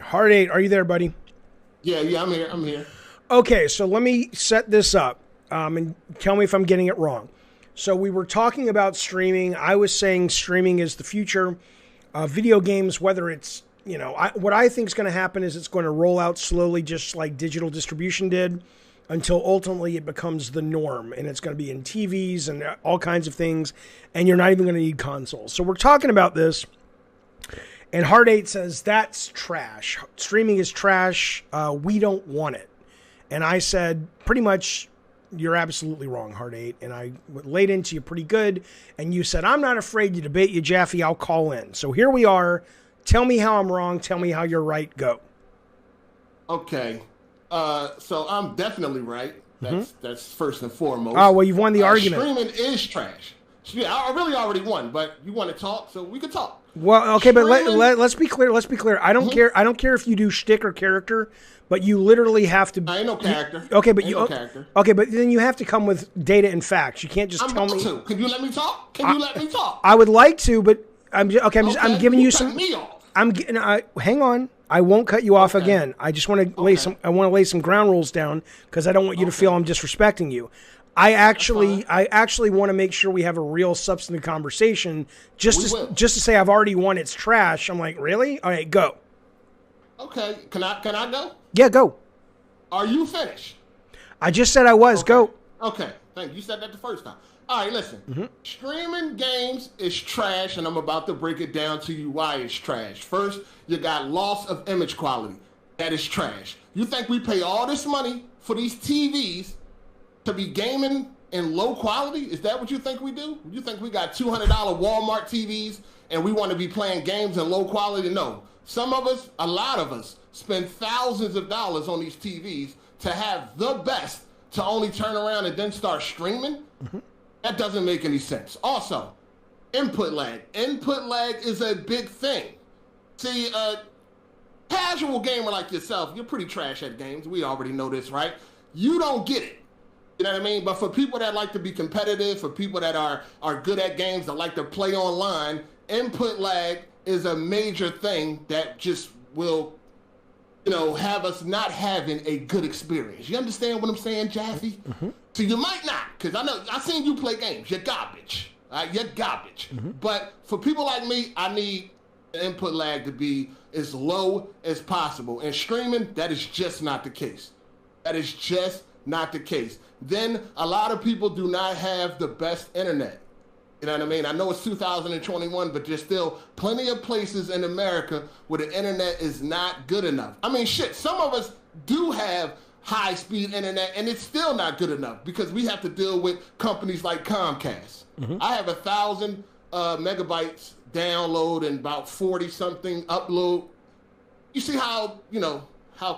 Heart 8, are you there, buddy? Yeah, I'm here. I'm here. Okay, so let me set this up and tell me if I'm getting it wrong. So we were talking about streaming. I was saying streaming is the future. Video games, whether it's, what I think is going to happen is it's going to roll out slowly, just like digital distribution did, until ultimately it becomes the norm. And it's going to be in TVs and all kinds of things. And you're not even going to need consoles. So we're talking about this. And Heart 8 says, that's trash. Streaming is trash. We don't want it. And I said, pretty much, you're absolutely wrong, Heart 8. And I laid into you pretty good. And you said, I'm not afraid to debate you, Jaffe. I'll call in. So here we are. Tell me how I'm wrong. Tell me how you're right. Go. Okay. So I'm definitely right. That's first and foremost. Oh, well, you've won the argument. Streaming is trash. Yeah, I really already won, but you want to talk, so we can talk. Well, okay, but let's be clear. Let's be clear. I don't care. I don't care if you do shtick or character, but you literally have to. I ain't no character. Okay, but character. Okay, but then you have to come with data and facts. You can't just tell me. Can you let me talk? Can you let me talk? I would like to, but I'm giving you some. Cut me off. Hang on. I won't cut you off again. I just want to lay some. I want to lay some ground rules down because I don't want you to feel I'm disrespecting you. I actually want to make sure we have a real substantive conversation. Just to say I've already won. It's trash. I'm like, really? All right, go. Okay, can I go? Yeah, go. Are you finished? I just said I was. Okay. Go. Okay, thank you. You said that the first time. All right, listen. Streaming games is trash, and I'm about to break it down to you why it's trash. First, you got loss of image quality. That is trash. You think we pay all this money for these TVs to be gaming in low quality? Is that what you think we do? You think we got $200 Walmart TVs and we want to be playing games in low quality? No. Some of us, a lot of us, spend thousands of dollars on these TVs to have the best to only turn around and then start streaming? That doesn't make any sense. Also, input lag. Input lag is a big thing. See, casual gamer like yourself, you're pretty trash at games. We already know this, right? You don't get it. You know what I mean? But for people that like to be competitive, for people that are good at games, that like to play online, input lag is a major thing that just will, have us not having a good experience. You understand what I'm saying, Jaffe? So you might not, because I've seen you play games. You're garbage. You're garbage. But for people like me, I need the input lag to be as low as possible. And streaming, that is just not the case. That is just not the case. Then a lot of people do not have the best internet. You know what I mean? I know it's 2021, but there's still plenty of places in America where the internet is not good enough. I mean, shit, some of us do have high-speed internet, and it's still not good enough because we have to deal with companies like Comcast. I have 1,000 megabytes download and about 40-something upload. You see how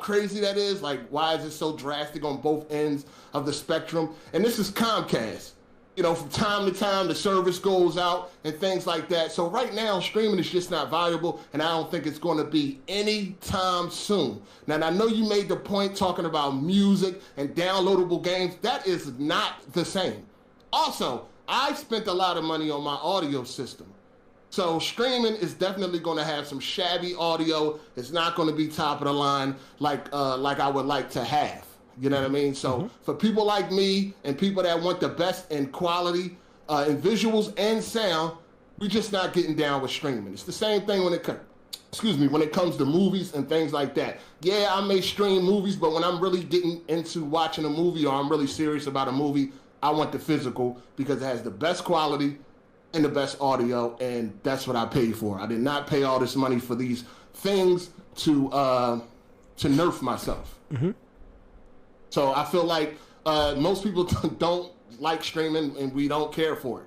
crazy that is? Like, why is it so drastic on both ends of the spectrum? And this is Comcast. From time to time, the service goes out and things like that. So right now, streaming is just not valuable, and I don't think it's going to be anytime soon. Now, I know you made the point talking about music and downloadable games. That is not the same. Also, I spent a lot of money on my audio system. So streaming is definitely going to have some shabby audio. It's not going to be top of the line like I would like to have. You know what I mean? So for people like me and people that want the best in quality, in visuals and sound, we're just not getting down with streaming. It's the same thing when it comes to movies and things like that. Yeah, I may stream movies, but when I'm really getting into watching a movie or I'm really serious about a movie, I want the physical because it has the best quality and the best audio, and that's what I paid for. I did not pay all this money for these things to nerf myself. So I feel like most people don't like streaming, and we don't care for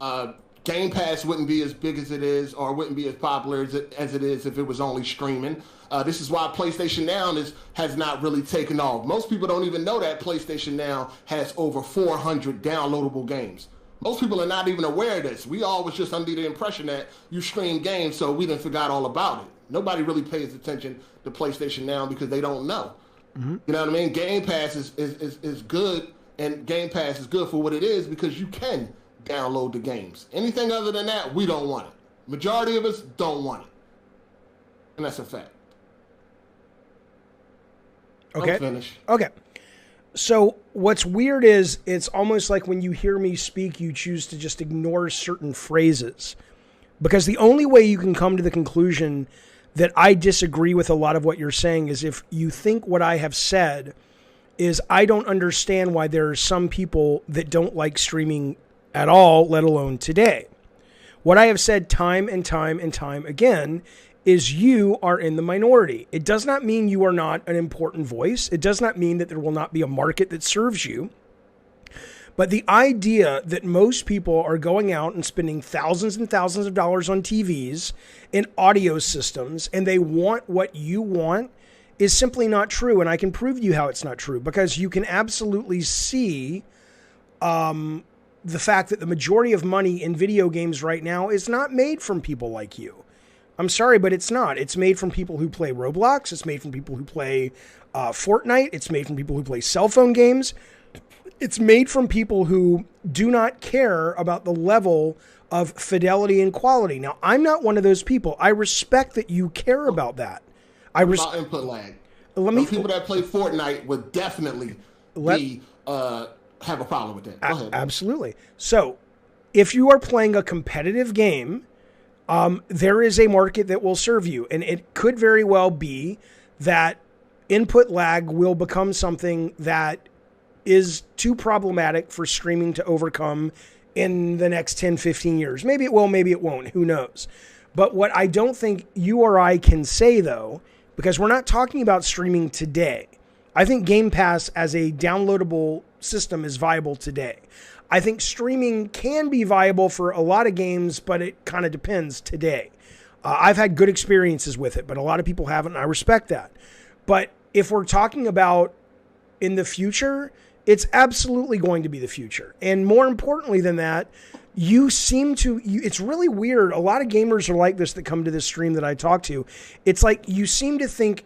it. Game Pass wouldn't be as big as it is, or wouldn't be as popular as it is if it was only streaming. This is why PlayStation Now has not really taken off. Most people don't even know that PlayStation Now has over 400 downloadable games. Most people are not even aware of this. We all was just under the impression that you stream games, so we didn't forgot all about it. Nobody really pays attention to PlayStation Now because they don't know. You know what I mean? Game Pass is good, and Game Pass is good for what it is because you can download the games. Anything other than that, we don't want it. Majority of us don't want it. And that's a fact. Okay. I'm finished. Okay. So what's weird is it's almost like when you hear me speak, you choose to just ignore certain phrases. Because the only way you can come to the conclusion that I disagree with a lot of what you're saying is if you think what I have said is I don't understand why there are some people that don't like streaming at all, let alone today. What I have said time and time and time again is you are in the minority. It does not mean you are not an important voice. It does not mean that there will not be a market that serves you. But the idea that most people are going out and spending thousands and thousands of dollars on TVs and audio systems and they want what you want is simply not true. And I can prove to you how it's not true because you can absolutely see the fact that the majority of money in video games right now is not made from people like you. I'm sorry, but it's not. It's made from people who play Roblox. It's made from people who play Fortnite. It's made from people who play cell phone games. It's made from people who do not care about the level of fidelity and quality. Now, I'm not one of those people. I respect that you care about that. About input lag. People that play Fortnite would definitely have a problem with that. Go ahead. Absolutely. So, if you are playing a competitive game, there is a market that will serve you. And it could very well be that input lag will become something that is too problematic for streaming to overcome in the next 10, 15 years. Maybe it will, maybe it won't. Who knows? But what I don't think you or I can say, though, because we're not talking about streaming today. I think Game Pass as a downloadable system is viable today. I think streaming can be viable for a lot of games, but it kind of depends today. I've had good experiences with it, but a lot of people haven't, and I respect that. But if we're talking about in the future, it's absolutely going to be the future. And more importantly than that, it's really weird. A lot of gamers are like this that come to this stream that I talk to. It's like you seem to think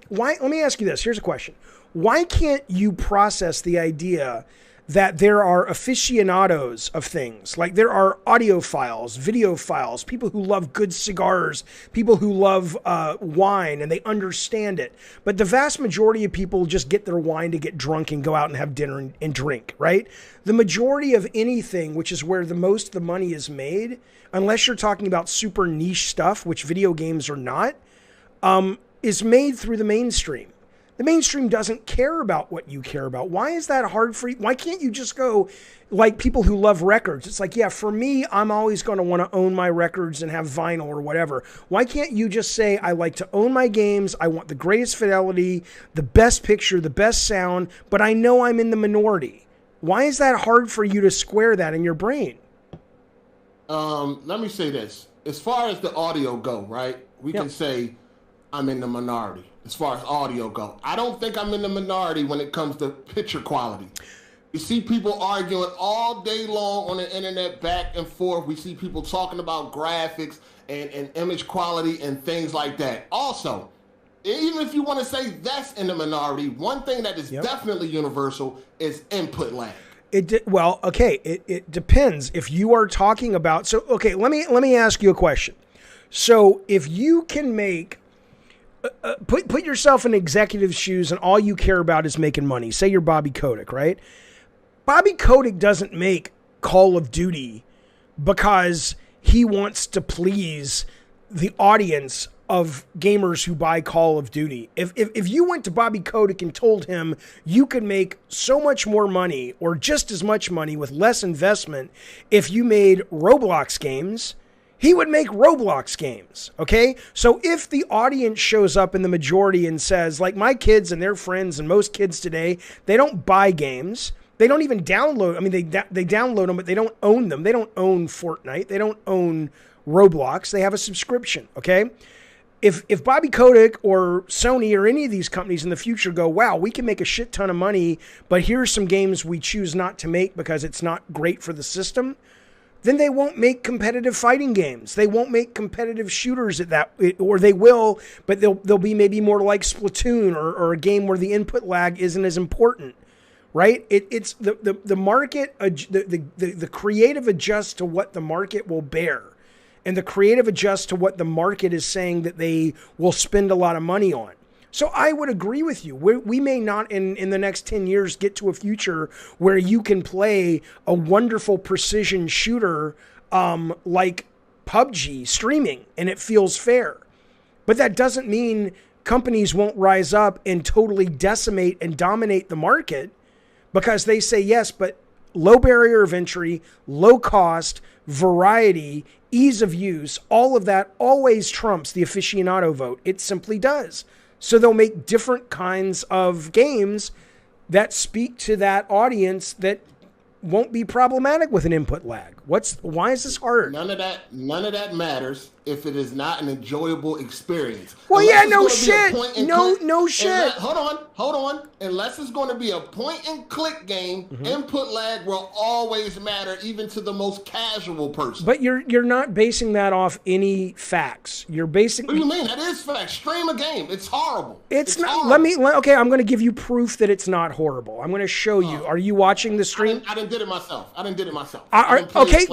why? Let me ask you this. Here's a question. Why can't you process the idea that there are aficionados of things? Like there are audiophiles, videophiles, people who love good cigars, people who love wine and they understand it. But the vast majority of people just get their wine to get drunk and go out and have dinner and drink, right? The majority of anything, which is where the most of the money is made, unless you're talking about super niche stuff, which video games are not, is made through the mainstream. The mainstream doesn't care about what you care about. Why is that hard for you? Why can't you just go like people who love records? It's like, yeah, for me, I'm always going to want to own my records and have vinyl or whatever. Why can't you just say, I like to own my games. I want the greatest fidelity, the best picture, the best sound, but I know I'm in the minority. Why is that hard for you to square that in your brain? Let me say this. As far as the audio go, right? We can say I'm in the minority. As far as audio go, I don't think I'm in the minority when it comes to picture quality. You see people arguing all day long on the internet back and forth. We see people talking about graphics and image quality and things like that. Also, even if you want to say that's in the minority, one thing that is definitely universal is input lag. It depends. If you are talking about, let me ask you a question. So if you can make put yourself in executive shoes and all you care about is making money. Say you're Bobby Kotick, right? Bobby Kotick doesn't make Call of Duty because he wants to please the audience of gamers who buy Call of Duty. If you went to Bobby Kotick and told him you could make so much more money or just as much money with less investment if you made Roblox games, he would make Roblox games, okay? So if the audience shows up in the majority and says, like my kids and their friends and most kids today, they don't buy games. They don't even download. I mean, they download them, but they don't own them. They don't own Fortnite. They don't own Roblox. They have a subscription, okay? If Bobby Kotick or Sony or any of these companies in the future go, wow, we can make a shit ton of money, but here's some games we choose not to make because it's not great for the system, then they won't make competitive fighting games. They won't make competitive shooters or they will, but they'll be maybe more like Splatoon or a game where the input lag isn't as important, right? It's the market, the creative adjusts to what the market will bear, and the creative adjusts to what the market is saying that they will spend a lot of money on. So I would agree with you. We may not in the next 10 years get to a future where you can play a wonderful precision shooter like PUBG streaming and it feels fair. But that doesn't mean companies won't rise up and totally decimate and dominate the market because they say, yes, but low barrier of entry, low cost, variety, ease of use, all of that always trumps the aficionado vote. It simply does. So they'll make different kinds of games that speak to that audience that won't be problematic with an input lag. Why is this hard? None of that matters if it is not an enjoyable experience. Well, yeah, no shit. No shit. Hold on. Unless it's going to be a point and click game, input lag will always matter, even to the most casual person. But you're not basing that off any facts. You're basing. What do you mean? That is facts. Stream a game. It's horrible. It's not. Horrible. Okay, I'm going to give you proof that it's not horrible. I'm going to show you. Are you watching the stream? I didn't did it myself. Okay,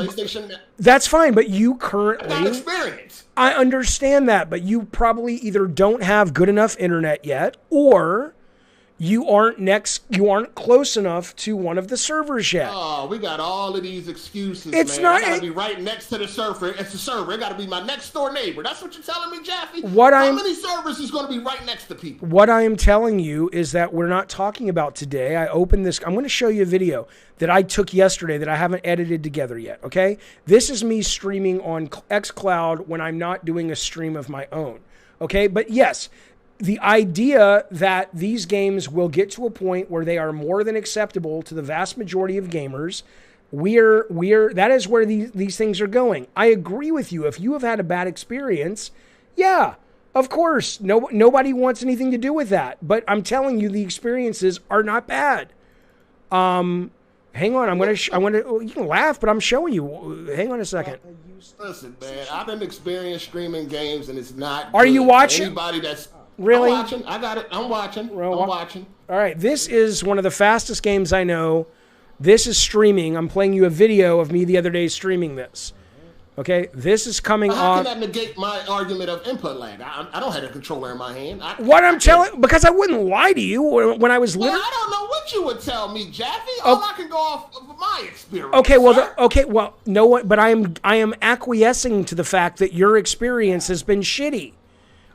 that's fine. But you currently. I got experience. I understand that, but you probably either don't have good enough internet yet, or you aren't close enough to one of the servers yet. Oh, we got all of these excuses, it's man. Not, I gotta be right next to the server. It's a server. It gotta be my next door neighbor. That's what you're telling me, Jaffe? How many servers is gonna be right next to people? What I am telling you is that we're not talking about today. I opened this. I'm going to show you a video that I took yesterday that I haven't edited together yet, okay? This is me streaming on xCloud when I'm not doing a stream of my own, okay? But yes, the idea that these games will get to a point where they are more than acceptable to the vast majority of gamers, that is where these things are going. I agree with you. If you have had a bad experience, yeah, of course, nobody wants anything to do with that. But I'm telling you, the experiences are not bad. Hang on, you can laugh, but I'm showing you. Hang on a second. Listen, man, I've been experiencing streaming games, and it's not. Are you watching? Anybody that's really? I'm watching. I got it. I'm watching. I'm watching. All right, this is one of the fastest games I know. This is streaming. I'm playing you a video of me the other day streaming this. Okay, this is coming How off. can that negate my argument of input lag? I don't have a controller in my hand. Because I wouldn't lie to you when I was literally. Well, I don't know what you would tell me, Jaffe. All I can go off of my experience. Okay, well, no one. But I am acquiescing to the fact that your experience has been shitty.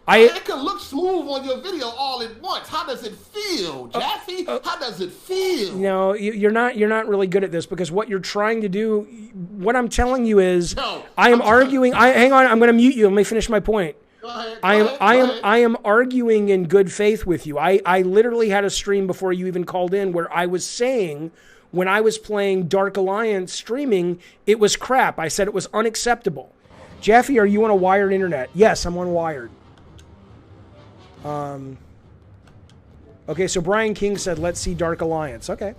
It can look smooth on your video all at once. How does it feel, Jaffe? How does it feel? No, you're not really good at this, because what you're trying to do, what I'm telling you is, I am arguing. Hang on, I'm going to mute you. Let me finish my point. Go ahead. I am arguing in good faith with you. I literally had a stream before you even called in where I was saying, when I was playing Dark Alliance streaming, it was crap. I said it was unacceptable. Jaffe, are you on a wired internet? Yes, I'm on wired. Okay, so Brian King said, let's see Dark Alliance. Okay.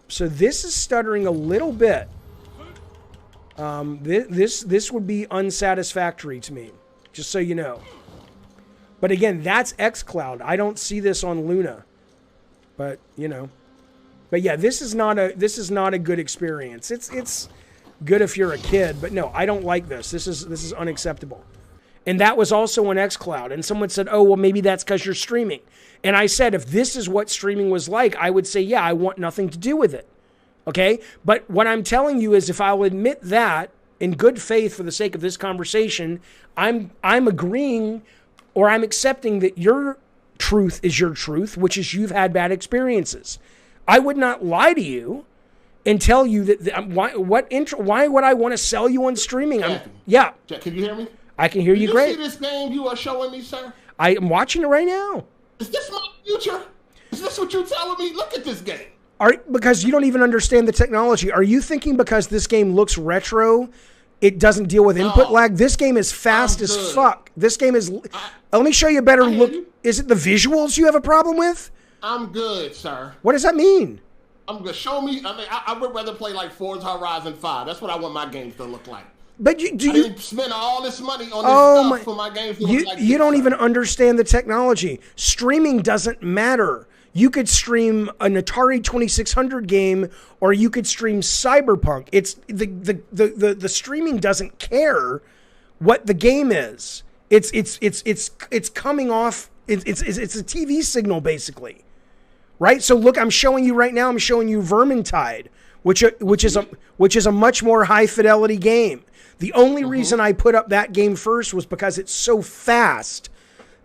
So this is stuttering a little bit. This would be unsatisfactory to me, just so you know. But again, that's xCloud. I don't see this on Luna. But, you know. But yeah, this is not a good experience. It's good if you're a kid, but no, I don't like this. This is unacceptable. And that was also on xCloud. And someone said, oh, well, maybe that's because you're streaming. And I said, if this is what streaming was like, I would say, yeah, I want nothing to do with it. Okay? But what I'm telling you is, if I'll admit that in good faith for the sake of this conversation, I'm agreeing, or I'm accepting that your truth is your truth, which is you've had bad experiences. I would not lie to you and tell you that why would I want to sell you on streaming? Yeah. Can you hear me? I can hear you great. You see this game you are showing me, sir? I am watching it right now. Is this my future? Is this what you're telling me? Look at this game. Because you don't even understand the technology. Are you thinking because this game looks retro, it doesn't deal with input lag? This game is fast as fuck. This game is... let me show you a better look. Is it the visuals you have a problem with? I'm good, sir. What does that mean? I'm good. Show me... I would rather play like Forza Horizon 5. That's what I want my games to look like. But I didn't spend all this money on this stuff for my games to look like this. You don't even understand the technology. Streaming doesn't matter. You could stream an Atari 2600 game, or you could stream Cyberpunk. It's the streaming doesn't care what the game is. It's coming off. It's a TV signal basically, right? So look, I'm showing you right now. I'm showing you Vermintide, which is a much more high fidelity game. The only reason I put up that game first was because it's so fast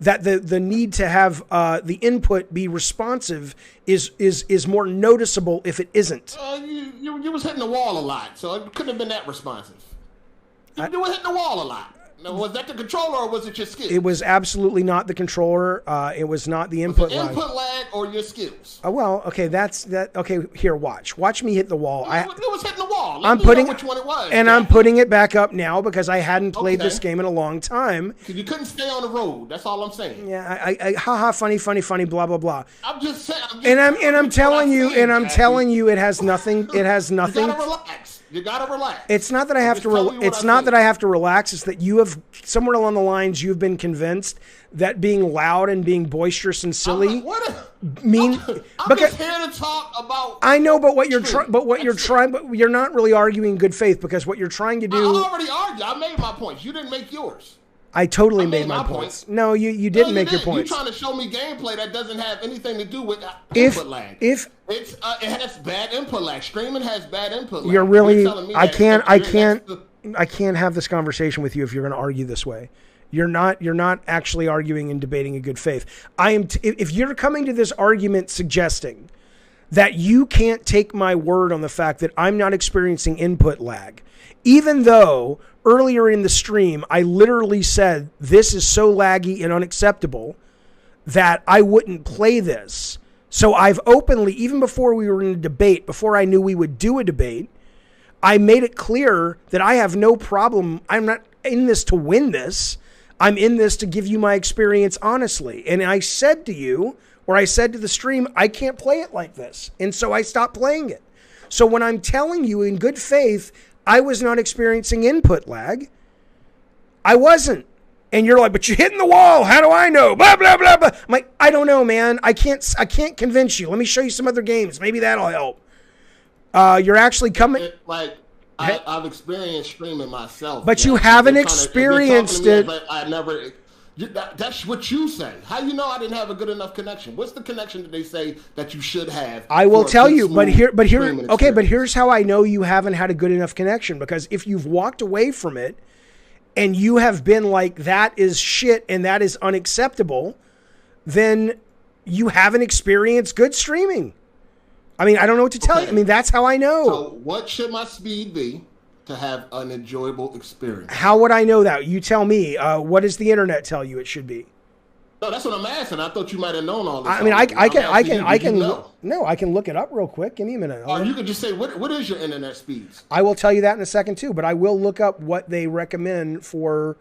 that the need to have the input be responsive is more noticeable if it isn't. You was hitting the wall a lot, so it couldn't have been that responsive. You were hitting the wall a lot. Now, was that the controller or was it your skills? It was absolutely not the controller. It was not the input lag. Input lag or your skills? Well, okay, that's that. Okay, here, watch me hit the wall. It was hitting the wall. I'm putting know which one it was, and I'm putting it back up now because I hadn't played this game in a long time. Because you couldn't stay on the road. That's all I'm saying. Yeah, I haha, funny, blah blah blah. I'm just saying. I'm telling you, it has nothing. It has nothing. You gotta relax. You gotta relax. It's not that I have to. It's not that I have to relax. It's that you have somewhere along the lines you've been convinced that being loud and being boisterous and silly I'm just here to talk about. I know, but you're not really arguing good faith because what you're trying to do. I already argued. I made my points. You didn't make yours. I totally made my points. No, you didn't make your points. You're trying to show me gameplay that doesn't have anything to do with input lag. It has bad input lag. Streaming has bad input lag. You're really. I can't have this conversation with you if you're going to argue this way. You're not actually arguing and debating in good faith. If you're coming to this argument suggesting that you can't take my word on the fact that I'm not experiencing input lag, even though earlier in the stream I literally said this is so laggy and unacceptable that I wouldn't play this. So I've openly, even before we were in a debate, before I knew we would do a debate, I made it clear that I have no problem. I'm not in this to win this. I'm in this to give you my experience honestly. And I said to you, or I said to the stream, I can't play it like this. And so I stopped playing it. So when I'm telling you in good faith, I was not experiencing input lag, I wasn't. And you're like, but you're hitting the wall. How do I know? Blah, blah, blah, blah. I'm like, I don't know, man. I can't convince you. Let me show you some other games. Maybe that'll help. You're actually coming. I've experienced streaming myself. But you haven't experienced it. I never. That's what you say. How you know I didn't have a good enough connection? What's the connection that they say that you should have? I will tell you, but here's how I know you haven't had a good enough connection. Because if you've walked away from it and you have been like, that is shit and that is unacceptable, then you haven't experienced good streaming. I mean, I don't know what to tell you. I mean, that's how I know. So what should my speed be to have an enjoyable experience? How would I know that? You tell me. What does the internet tell you it should be? No, that's what I'm asking. I thought you might have known all this. I mean, I can. No, I can look it up real quick. Give me a minute. Or you could just say, what is your internet speeds? I will tell you that in a second too. But I will look up what they recommend for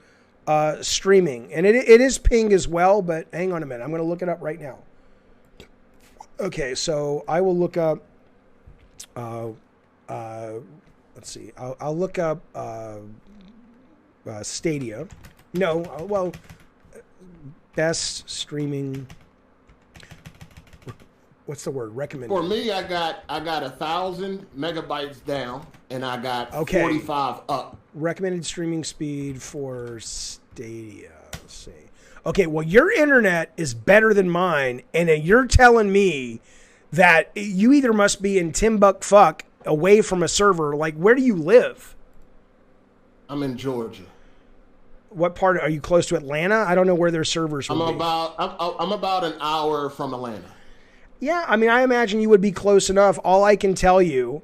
streaming, and it is ping as well. But hang on a minute. I'm going to look it up right now. Okay, so I will look up. Let's see. I'll look up Stadia. No, well, best streaming. What's the word? Recommended. For me, I got 1,000 megabytes down, and I got 45 up. Recommended streaming speed for Stadia. Let's see. Okay, well, your internet is better than mine, and you're telling me that you either must be in Timbuktu away from a server. Like, where do you live? I'm in Georgia. What part? Are you close to Atlanta? I don't know where their servers would be. I'm about an hour from Atlanta. Yeah, I mean, I imagine you would be close enough. All I can tell you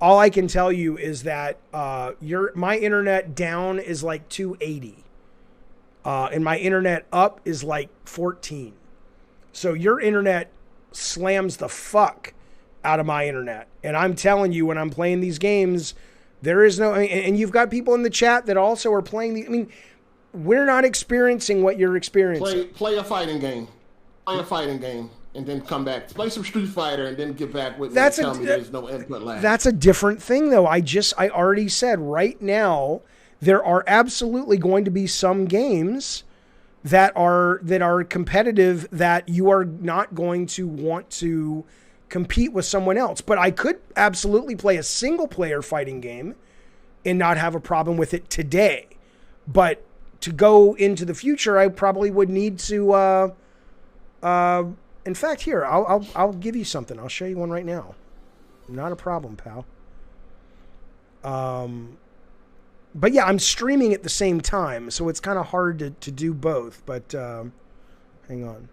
is that my internet down is like 280. And my internet up is like 14. So your internet slams the fuck out of my internet. And I'm telling you, when I'm playing these games, there is no, and you've got people in the chat that also are playing I mean, we're not experiencing what you're experiencing. Play a fighting game. Play a fighting game. And then come back. Play some Street Fighter and then get back with me and tell me there's no input lag. That's a different thing though. I already said right now, there are absolutely going to be some games that are competitive that you are not going to want to compete with someone else. But I could absolutely play a single player fighting game and not have a problem with it today. But to go into the future, I probably would need to. In fact, here I'll give you something. I'll show you one right now. Not a problem, pal. But yeah, I'm streaming at the same time, so it's kind of hard to do both. But hang on.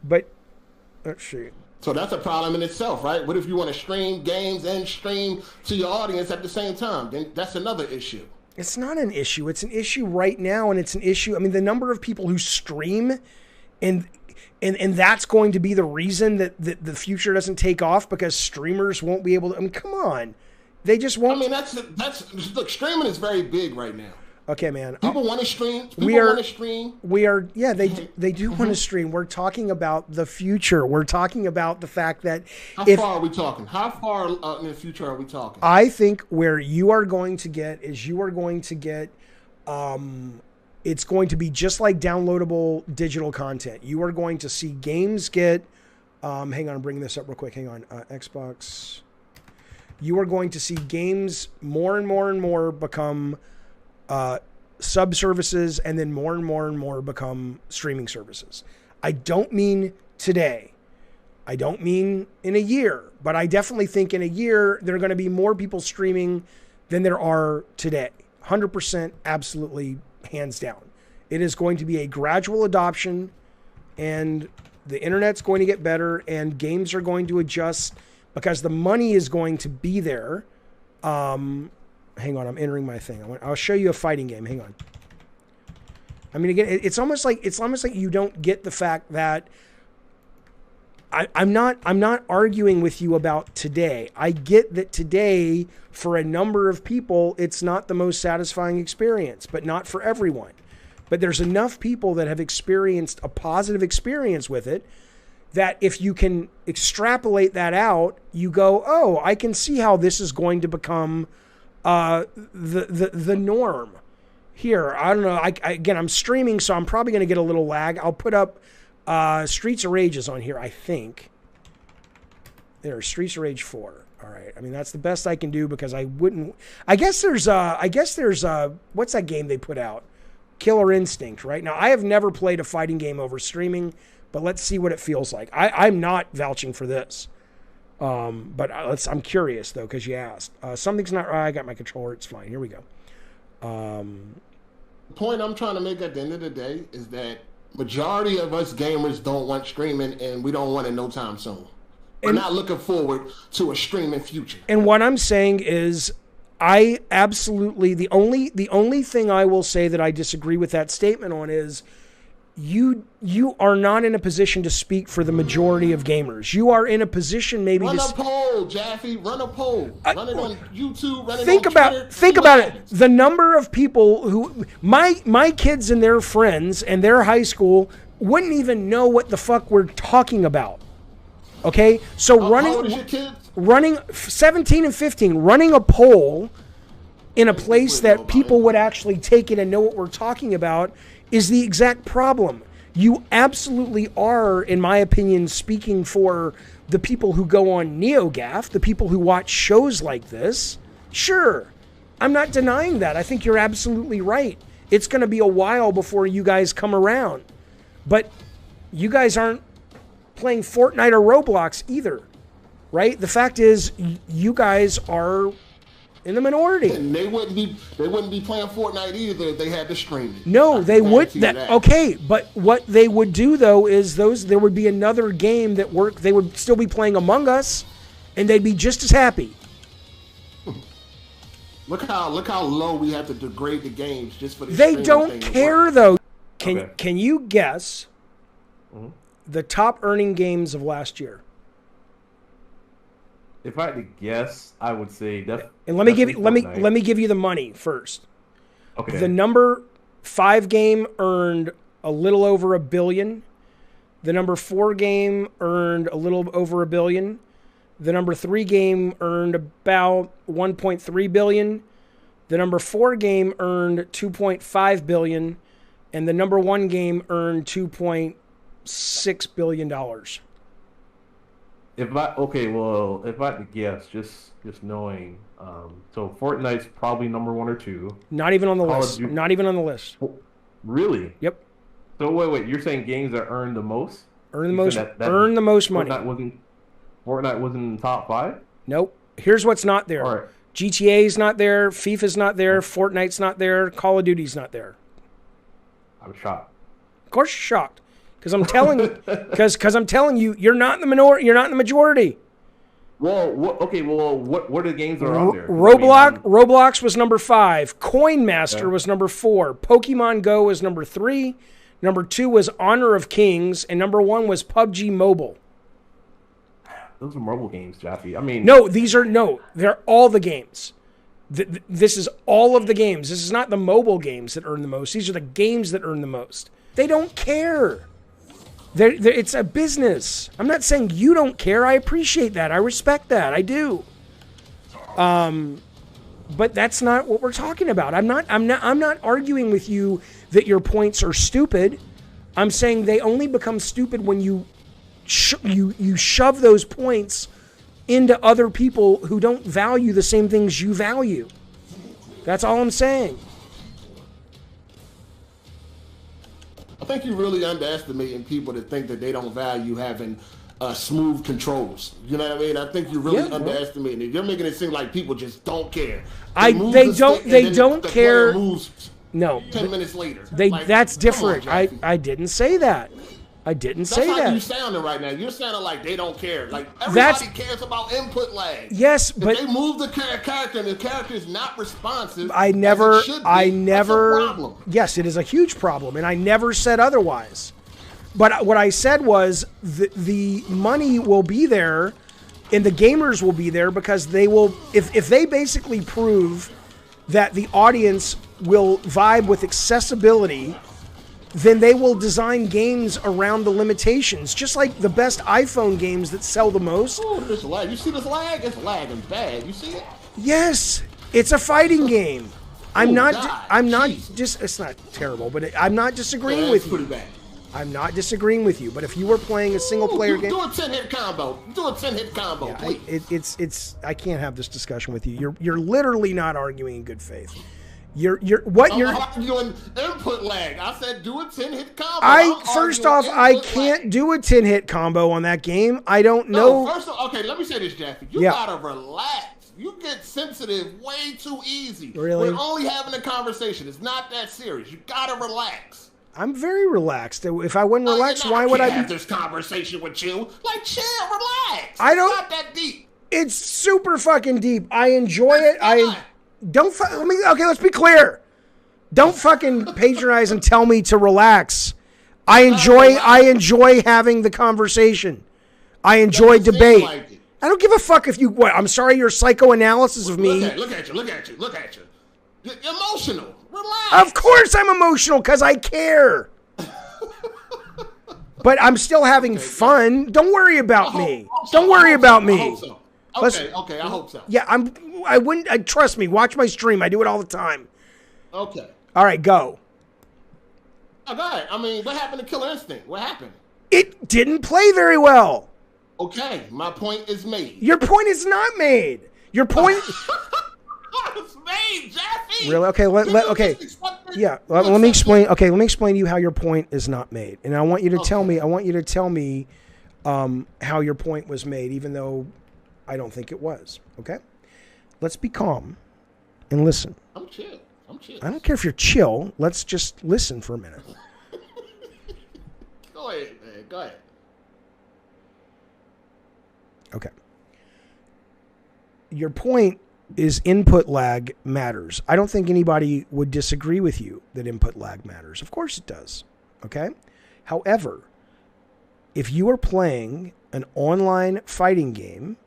But let's see. So that's a problem in itself, right? What if you want to stream games and stream to your audience at the same time? Then that's another issue. It's not an issue. It's an issue right now, and it's an issue. I mean, the number of people who stream, and that's going to be the reason that the future doesn't take off, because streamers won't be able to. I mean, come on, they just won't. I mean, that's look. Streaming is very big right now. Okay, man. People want to stream. People want to stream. We are, yeah, they do want to stream. We're talking about the future. We're talking about the fact that How far are we talking? How far in the future are we talking? I think where you are going to get is it's going to be just like downloadable digital content. You are going to see games get, hang on, I'm bringing this up real quick. Hang on, Xbox. You are going to see games more and more and more become sub-services, and then more and more and more become streaming services. I don't mean today. I don't mean in a year, but I definitely think in a year there are going to be more people streaming than there are today. 100%, absolutely, hands down. It is going to be a gradual adoption, and the internet's going to get better, and games are going to adjust because the money is going to be there. Hang on, I'm entering my thing. I'll show you a fighting game. Hang on. I mean, again, it's almost like you don't get the fact that I'm not arguing with you about today. I get that today, for a number of people, it's not the most satisfying experience, but not for everyone. But there's enough people that have experienced a positive experience with it that if you can extrapolate that out, you go, oh, I can see how this is going to become the norm. Here, I don't know. Again, I'm streaming, so I'm probably going to get a little lag. I'll put up Streets of Rage is on here, I think. There, Streets of Rage 4. All right. I mean, that's the best I can do, because I wouldn't. I guess there's what's that game they put out? Killer Instinct, right? Now, I have never played a fighting game over streaming, but let's see what it feels like. I'm not vouching for this. But I'm curious, though, because you asked. Something's not right. I got my controller. It's fine. Here we go. The point I'm trying to make at the end of the day is that majority of us gamers don't want streaming, and we don't want it no time soon. We're not looking forward to a streaming future. And what I'm saying is, I absolutely, the only thing I will say that I disagree with that statement on is, you are not in a position to speak for the majority of gamers. You are in a position maybe run a poll, Jaffe. Run a poll. Run it on YouTube. Run it think on about Twitter. think about it. The number of people who my kids and their friends and their high school wouldn't even know what the fuck we're talking about. Okay, so how old is your kids? Running 17 and 15, running a poll in a place that people would actually take it and know what we're talking about is the exact problem. You absolutely are, in my opinion, speaking for the people who go on NeoGAF, the people who watch shows like this. Sure, I'm not denying that. I think you're absolutely right. It's going to be a while before you guys come around. But you guys aren't playing Fortnite or Roblox either, right? The fact is, you guys are in the minority. And they wouldn't be playing Fortnite either if they had to stream it. No, they would. Okay, but what they would do though is there would be another game that worked. They would still be playing Among Us, and they'd be just as happy. Look how low we have to degrade the games just for the. They don't care though. Can you guess the top earning games of last year? If I had to guess, I would say and let me give you the money first. Okay. The number 5 game earned a little over $1 billion. The number 4 game earned a little over $1 billion. The number 3 game earned about $1.3 billion. The number 4 game earned $2.5 billion, and the number 1 game earned $2.6 billion. if I had to guess, just knowing, so Fortnite's probably number 1 or 2. Not even on the Call of list. Duty- Not even on the list. Really? Yep. So wait, you're saying games that earn the most? Earn the You most. said Earn the most money. Fortnite wasn't in the top 5? Nope. Here's what's not there. All right. GTA's not there. FIFA's not there. Fortnite's not there. Call of Duty's not there. I was shocked. Of course, you're shocked because I'm telling you. Because I'm telling you, you're not in the minority. You're not in the majority. Well, what are the games that are on there? Roblox was number 5. Coin Master was number 4. Pokemon Go was number 3. Number 2 was Honor of Kings, and number 1 was PUBG Mobile. Those are mobile games, Jaffe. I mean, they're all the games. This is all of the games. This is not the mobile games that earn the most. These are the games that earn the most. They don't care. It's a business. I'm not saying you don't care. I appreciate that. I respect that. I do. But that's not what we're talking about. I'm not arguing with you that your points are stupid. I'm saying they only become stupid when you shove those points into other people who don't value the same things you value. That's all I'm saying. I think you're really underestimating people that think that they don't value having smooth controls. You know what I mean? I think you're really underestimating it. You're making it seem like people just don't care. They don't care. No. 10 minutes later. That's different. I didn't say that. I didn't say that. That's how you sounding right now. You're sounding like they don't care. Like everybody cares about input lag. Yes, but if they move the character and the character is not responsive, yes, it is a huge problem, and I never said otherwise. But what I said was the money will be there, and the gamers will be there because they will. If they basically prove that the audience will vibe with accessibility, then they will design games around the limitations, just like the best iPhone games that sell the most. Oh, there's lag. You see this lag? It's lagging bad. You see it? Yes, it's a fighting game. It's not terrible, but I'm not disagreeing with you. Pretty bad. I'm not disagreeing with you, but if you were playing a single player game, do a 10-hit combo. Do a 10-hit combo, please. I can't have this discussion with you. You're literally not arguing in good faith. I'm arguing input lag. I said do a 10-hit combo. I can't do a 10-hit combo on that game. I don't know. Okay, let me say this, Jaffe. You gotta relax. You get sensitive way too easy. Really? We're only having a conversation. It's not that serious. You gotta relax. I'm very relaxed. If I wouldn't relax, why would I have this conversation with you? Like, chill, relax. It's not that deep. It's super fucking deep. I enjoy it. Let's be clear. Don't fucking patronize and tell me to relax. I enjoy having the conversation. I enjoy debate. I don't give a fuck if you. I'm sorry, your psychoanalysis of me. Look at you. You're emotional. Relax. Of course I'm emotional because I care. But I'm still having fun. Don't worry about me. Don't worry about me. I hope so. Okay, I hope so. Yeah, I wouldn't. Trust me. Watch my stream. I do it all the time. Okay. All right, go. Oh, go ahead. I mean, what happened to Killer Instinct? What happened? It didn't play very well. Okay, my point is made. Your point is not made. Your point. It's made, Jaffe. Really? Okay. Let me explain. Okay, let me explain to you how your point is not made, and I want you to tell me. I want you to tell me how your point was made, even though I don't think it was. Okay. Let's be calm and listen. I'm chill. I don't care if you're chill. Let's just listen for a minute. Go ahead, man. Go ahead. Okay. Your point is input lag matters. I don't think anybody would disagree with you that input lag matters. Of course it does. Okay? However, if you are playing an online fighting game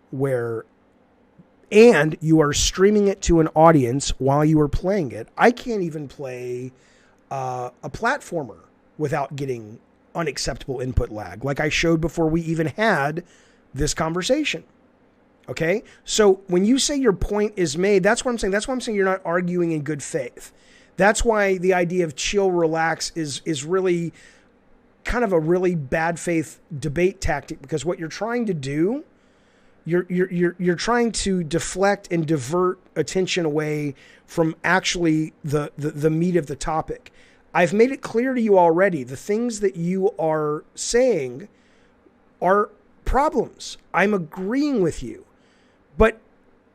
and you are streaming it to an audience while you are playing it, I can't even play a platformer without getting unacceptable input lag, like I showed before we even had this conversation. Okay? So when you say your point is made, that's what I'm saying. That's why I'm saying you're not arguing in good faith. That's why the idea of chill, relax is really kind of a really bad faith debate tactic, because what you're trying to do You're trying to deflect and divert attention away from actually the meat of the topic. I've made it clear to you already. The things that you are saying are problems. I'm agreeing with you. But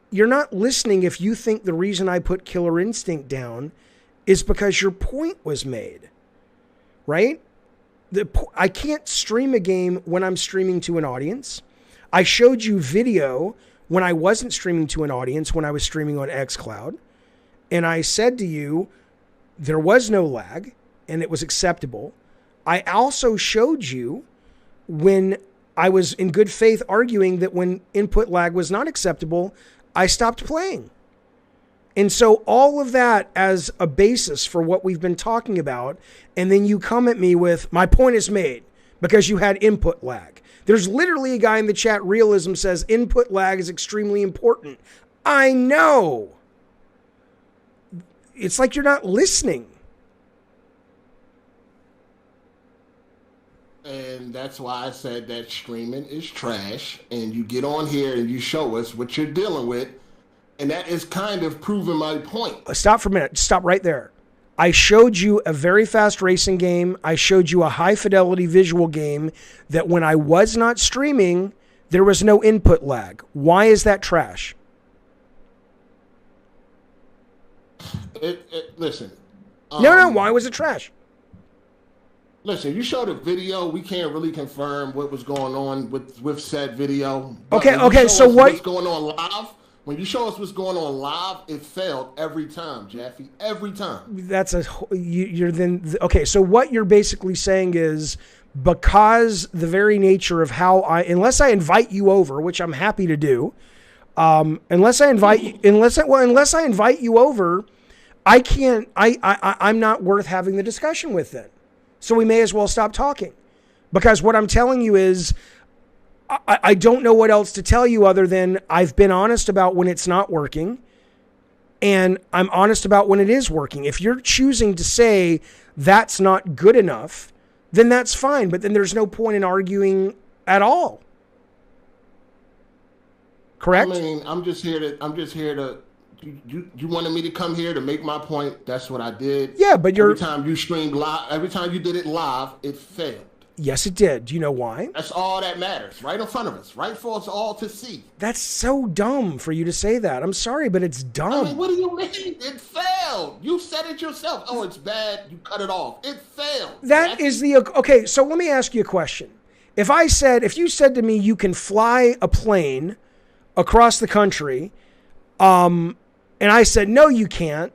you're not listening if you think the reason I put Killer Instinct down is because your point was made. Right? I can't stream a game when I'm streaming to an audience. I showed you video when I wasn't streaming to an audience, when I was streaming on xCloud. And I said to you, there was no lag and it was acceptable. I also showed you when I was in good faith arguing that when input lag was not acceptable, I stopped playing. And so all of that as a basis for what we've been talking about. And then you come at me with, my point is made because you had input lag. There's literally a guy in the chat, Realism, says input lag is extremely important. I know. It's like you're not listening. And that's why I said that streaming is trash. And you get on here and you show us what you're dealing with. And that is kind of proving my point. Stop for a minute. Stop right there. I showed you a very fast racing game. I showed you a high fidelity visual game that when I was not streaming, there was no input lag. Why is that trash? Listen. No. Why was it trash? Listen, you showed a video. We can't really confirm what was going on with said video. Okay. So what's going on live? When you show us what's going on live, it failed every time, Jaffe. Every time. That's you're then okay. So what you're basically saying is because the very nature of how unless I invite you over, which I'm happy to do, unless I invite you over, I can't. I'm not worth having the discussion with then. So we may as well stop talking, because what I'm telling you is. I don't know what else to tell you other than I've been honest about when it's not working, and I'm honest about when it is working. If you're choosing to say that's not good enough, then that's fine, but then there's no point in arguing at all. Correct? I mean, I'm just here to you wanted me to come here to make my point. That's what I did. Yeah, but every time you streamed live, every time you did it live, it failed. Yes, it did. Do you know why? That's all that matters. Right in front of us. Right for us all to see. That's so dumb for you to say that. I'm sorry, but it's dumb. I mean, what do you mean? It failed. You said it yourself. Oh, it's bad. You cut it off. It failed. Okay, so let me ask you a question. If you said to me you can fly a plane across the country, and I said, no, you can't,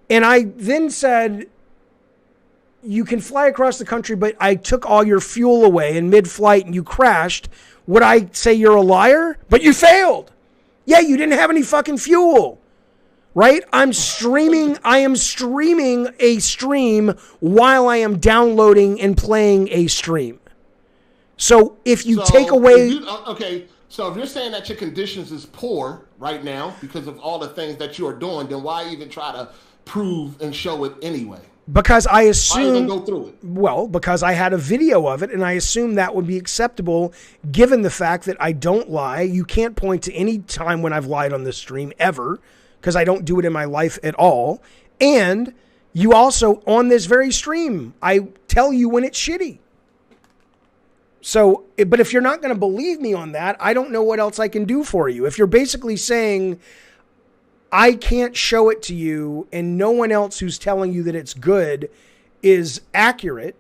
and I then said, you can fly across the country, but I took all your fuel away in mid-flight and you crashed, would I say you're a liar? But you failed. Yeah, you didn't have any fucking fuel, right? I am streaming a stream while I am downloading and playing a stream. So if you take away... So if you're saying that your conditions is poor right now because of all the things that you are doing, then why even try to prove and show it anyway? Because I assume, why even go through it? Well, because I had a video of it and I assume that would be acceptable given the fact that I don't lie. You can't point to any time when I've lied on this stream ever because I don't do it in my life at all. And you also, on this very stream, I tell you when it's shitty. So, but if you're not going to believe me on that, I don't know what else I can do for you. If you're basically saying... I can't show it to you and no one else who's telling you that it's good is accurate,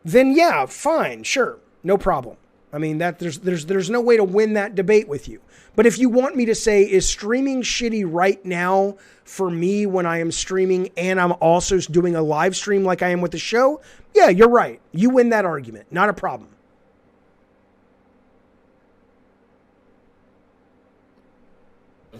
then yeah, fine, sure, no problem. I mean, that there's no way to win that debate with you. But if you want me to say, is streaming shitty right now for me when I am streaming and I'm also doing a live stream like I am with the show? Yeah, you're right. You win that argument. Not a problem.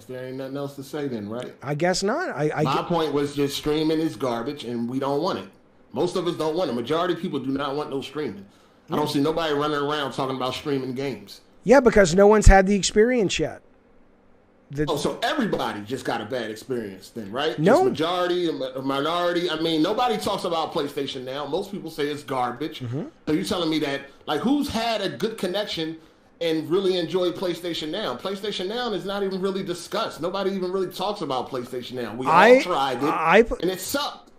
There ain't nothing else to say then, right? I guess not. My point was just streaming is garbage and we don't want it. Most of us don't want it. Majority of people do not want no streaming. I don't see nobody running around talking about streaming games. Yeah, because no one's had the experience yet. So everybody just got a bad experience then, right? No. It's majority, a minority. I mean, nobody talks about PlayStation now. Most people say it's garbage. Mm-hmm. So you're telling me that, like, who's had a good connection and really enjoy PlayStation Now. PlayStation Now is not even really discussed. Nobody even really talks about PlayStation Now. We all tried it, and it sucked.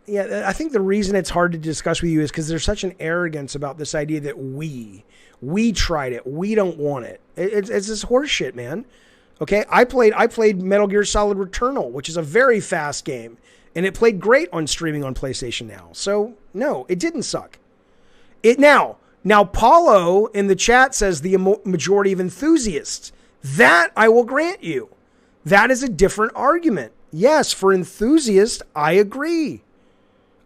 Yeah, I think the reason it's hard to discuss with you is because there's such an arrogance about this idea that we tried it, we don't want it. It's this horse shit, man. Okay, I played Metal Gear Solid Returnal, which is a very fast game, and it played great on streaming on PlayStation Now. So no, it didn't suck. Now Paulo in the chat says the majority of enthusiasts. That I will grant you. That is a different argument. Yes, for enthusiasts, I agree.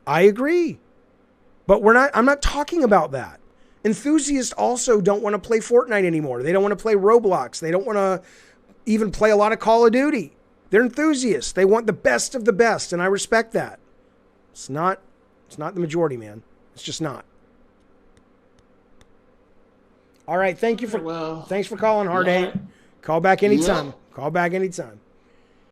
But I'm not talking about that. Enthusiasts also don't want to play Fortnite anymore. They don't want to play Roblox. They don't want to even play a lot of Call of Duty. They're enthusiasts. They want the best of the best, and I respect that. It's not the majority, man. It's just not. All right, thanks for calling, Hard Eight. Call back anytime.